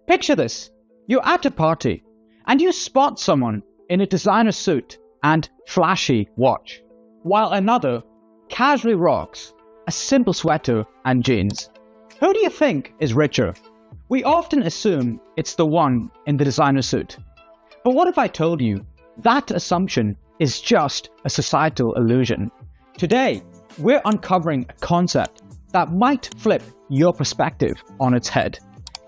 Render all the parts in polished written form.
Picture this. You're at a party and you spot someone in a designer suit and flashy watch, while another casually rocks a simple sweater and jeans. Who do you think is richer? We often assume it's the one in the designer suit. But what if I told you that assumption is just a societal illusion? Today, we're uncovering a concept that might flip your perspective on its head.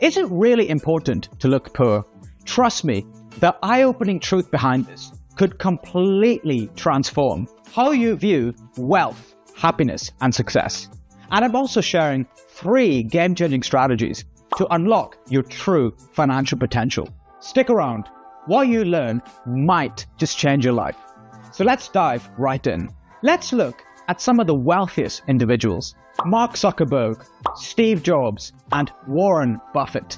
Is it really important to look poor? Trust me, the eye-opening truth behind this could completely transform how you view wealth, happiness, and success. And I'm also sharing 3 game-changing strategies to unlock your true financial potential. Stick around. What you learn might just change your life. So let's dive right in. Let's look at some of the wealthiest individuals: Mark Zuckerberg, Steve Jobs, and Warren Buffett.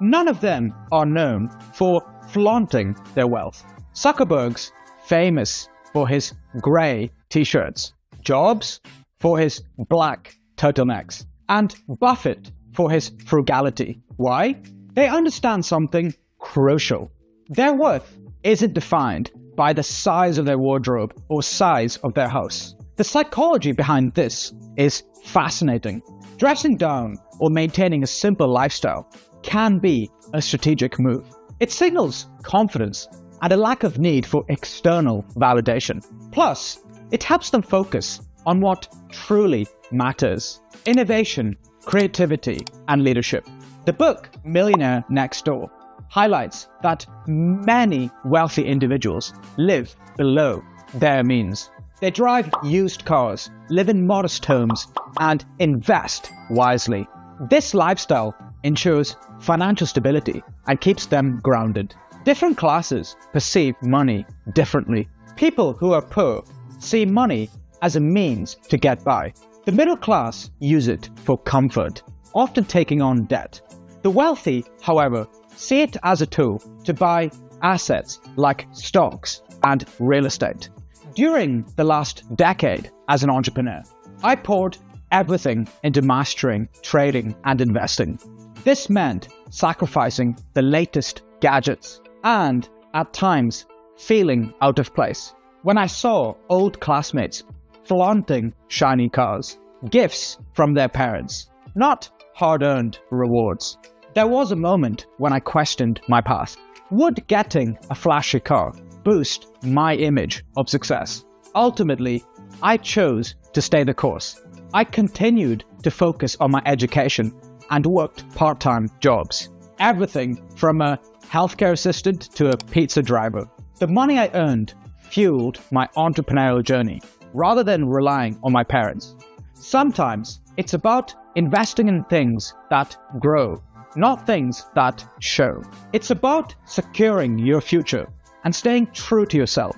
None of them are known for flaunting their wealth. Zuckerberg's famous for his grey t-shirts, Jobs for his black turtlenecks, and Buffett for his frugality. Why? They understand something crucial. Their worth isn't defined by the size of their wardrobe or size of their house. The psychology behind this is fascinating. Dressing down or maintaining a simple lifestyle can be a strategic move. It signals confidence and a lack of need for external validation. Plus, it helps them focus on what truly matters: innovation, creativity, and leadership. The book Millionaire Next Door highlights that many wealthy individuals live below their means. They drive used cars, live in modest homes, and invest wisely. This lifestyle ensures financial stability and keeps them grounded. Different classes perceive money differently. People who are poor see money as a means to get by. The middle class use it for comfort, often taking on debt. The wealthy, however, see it as a tool to buy assets like stocks and real estate. During the last decade as an entrepreneur, I poured everything into mastering trading and investing. This meant sacrificing the latest gadgets and, at times, feeling out of place. When I saw old classmates flaunting shiny cars, gifts from their parents, not hard-earned rewards, there was a moment when I questioned my path. Would getting a flashy car boost my image of success? Ultimately, I chose to stay the course. I continued to focus on my education and worked part-time jobs. Everything from a healthcare assistant to a pizza driver. The money I earned fueled my entrepreneurial journey rather than relying on my parents. Sometimes it's about investing in things that grow, not things that show. It's about securing your future and staying true to yourself.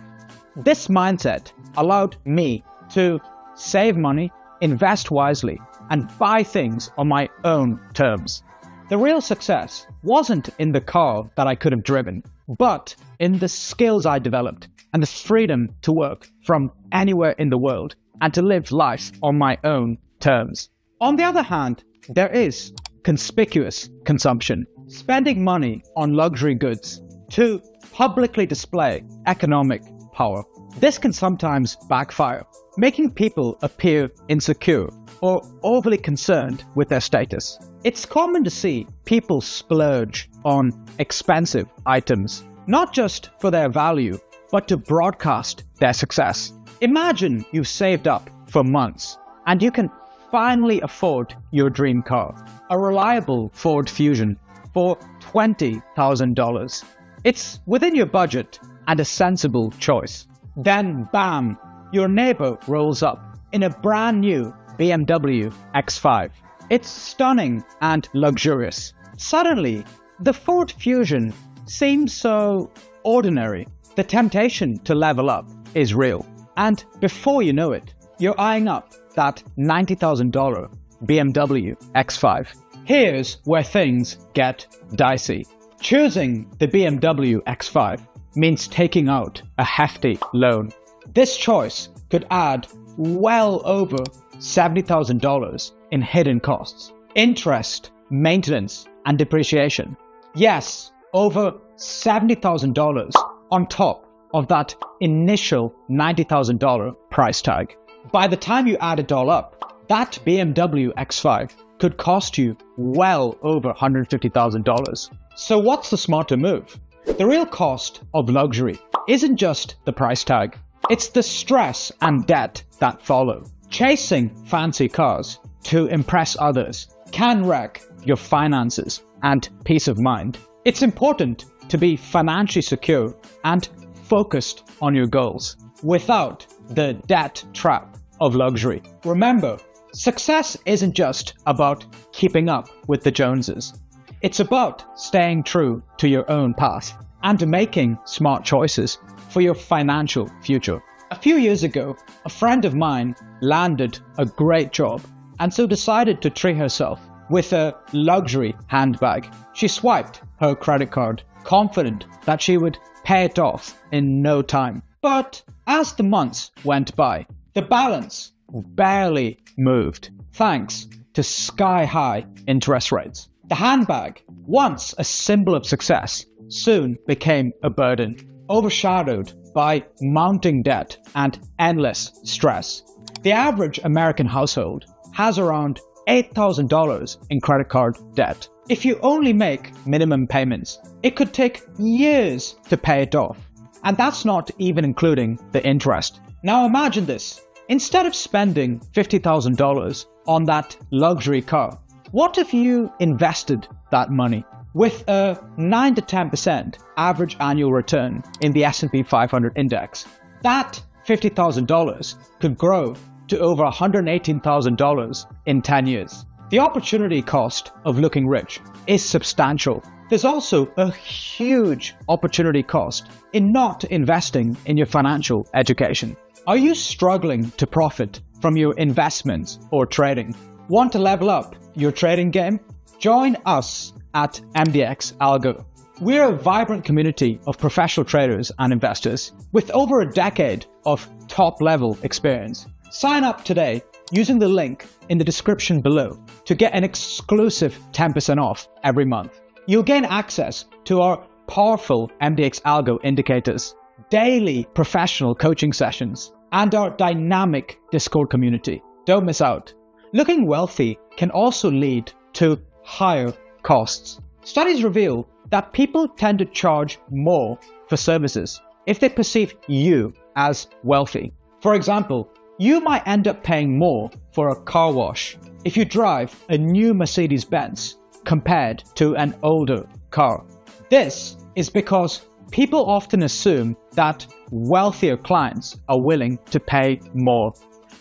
This mindset allowed me to save money, invest wisely, and buy things on my own terms. The real success wasn't in the car that I could have driven, but in the skills I developed and the freedom to work from anywhere in the world and to live life on my own terms. On the other hand, there is conspicuous consumption, spending money on luxury goods to publicly display economic power. This can sometimes backfire, making people appear insecure or overly concerned with their status. It's common to see people splurge on expensive items, not just for their value, but to broadcast their success. Imagine you've saved up for months and you can finally afford your dream car, a reliable Ford Fusion for $20,000. It's within your budget and a sensible choice. Then bam, your neighbor rolls up in a brand new BMW X5. It's stunning and luxurious. Suddenly, the Ford Fusion seems so ordinary. The temptation to level up is real. And before you know it, you're eyeing up that $90,000 BMW X5. Here's where things get dicey. Choosing the BMW X5 means taking out a hefty loan. This choice could add well over $70,000 in hidden costs, interest, maintenance, and depreciation. Yes, over $70,000 on top of that initial $90,000 price tag. By the time you add it all up, that BMW X5 could cost you well over $150,000. So what's the smarter move? The real cost of luxury isn't just the price tag. It's the stress and debt that follow. Chasing fancy cars to impress others can wreck your finances and peace of mind. It's important to be financially secure and focused on your goals without the debt trap of luxury. Remember, success isn't just about keeping up with the Joneses. It's about staying true to your own path and making smart choices for your financial future. A few years ago, a friend of mine landed a great job and so decided to treat herself with a luxury handbag. She swiped her credit card, confident that she would pay it off in no time. But as the months went by, the balance barely moved thanks to sky-high interest rates. The handbag, once a symbol of success, soon became a burden, overshadowed by mounting debt and endless stress. The average American household has around $8,000 in credit card debt. If you only make minimum payments, it could take years to pay it off. And that's not even including the interest. Now imagine this. Instead of spending $50,000 on that luxury car, what if you invested that money with a 9 to 10% average annual return in the S&P 500 index? That $50,000 could grow to over $118,000 in 10 years. The opportunity cost of looking rich is substantial. There's also a huge opportunity cost in not investing in your financial education. Are you struggling to profit from your investments or trading? Want to level up your trading game? Join us at MDX Algo. We're a vibrant community of professional traders and investors with over a decade of top-level experience. Sign up today using the link in the description below to get an exclusive 10% off every month. You'll gain access to our powerful MDX Algo indicators, daily professional coaching sessions, and our dynamic Discord community. Don't miss out. Looking wealthy can also lead to higher costs. Studies reveal that people tend to charge more for services if they perceive you as wealthy. For example, you might end up paying more for a car wash if you drive a new Mercedes-Benz compared to an older car. This is because people often assume that wealthier clients are willing to pay more,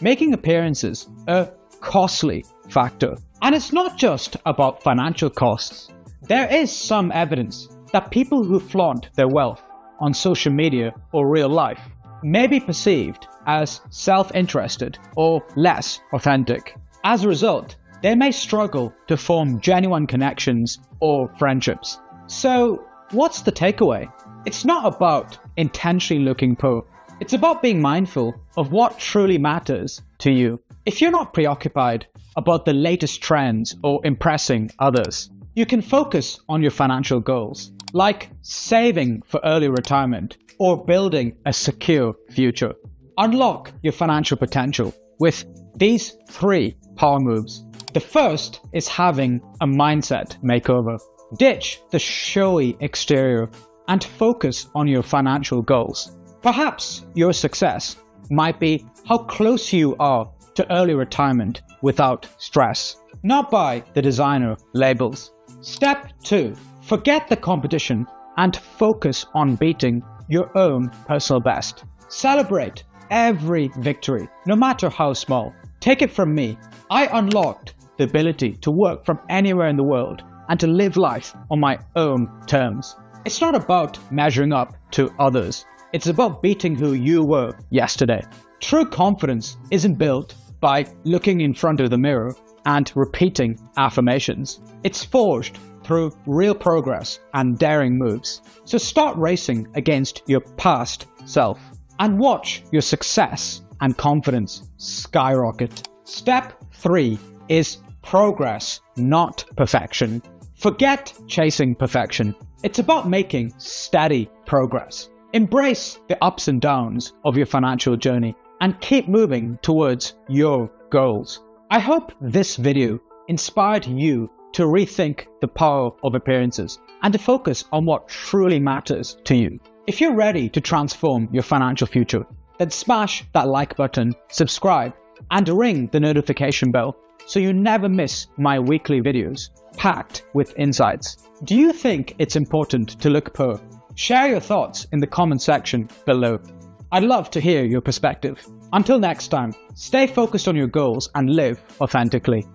making appearances a costly factor. And it's not just about financial costs. There is some evidence that people who flaunt their wealth on social media or real life may be perceived as self-interested or less authentic. As a result, they may struggle to form genuine connections or friendships. So, what's the takeaway? It's not about intentionally looking poor. It's about being mindful of what truly matters to you. If you're not preoccupied about the latest trends or impressing others, you can focus on your financial goals, like saving for early retirement or building a secure future. Unlock your financial potential with these 3 power moves. The first is having a mindset makeover. Ditch the showy exterior and focus on your financial goals. Perhaps your success might be how close you are to early retirement without stress, not by the designer labels. Step 2. Forget the competition and focus on beating your own personal best. Celebrate every victory, no matter how small. Take it from me, I unlocked the ability to work from anywhere in the world and to live life on my own terms. It's not about measuring up to others. It's about beating who you were yesterday. True confidence isn't built by looking in front of the mirror and repeating affirmations. It's forged through real progress and daring moves. So start racing against your past self and watch your success and confidence skyrocket. Step 3 is progress, not perfection. Forget chasing perfection. It's about making steady progress. Embrace the ups and downs of your financial journey and keep moving towards your goals. I hope this video inspired you to rethink the power of appearances and to focus on what truly matters to you. If you're ready to transform your financial future, then smash that like button, subscribe, and ring the notification bell so you never miss my weekly videos packed with insights. Do you think it's important to look poor? Share your thoughts in the comment section below. I'd love to hear your perspective. Until next time, stay focused on your goals and live authentically.